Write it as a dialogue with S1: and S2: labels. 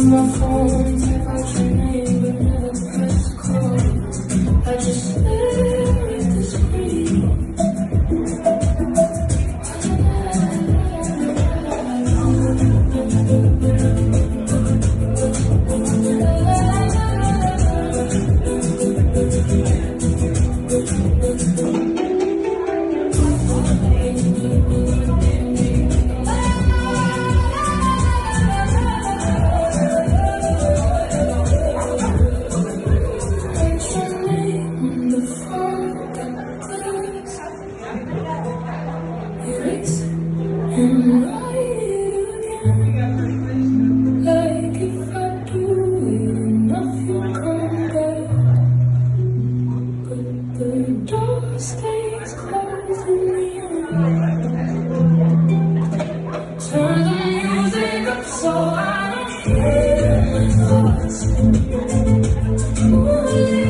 S1: My phone, type out your name, but never press call. I just stare at the screen. And write it again, like if I do it enough, you'll come back. But the door stays closed in the end. Turn the music up so I don't hear my thoughts. Ooh,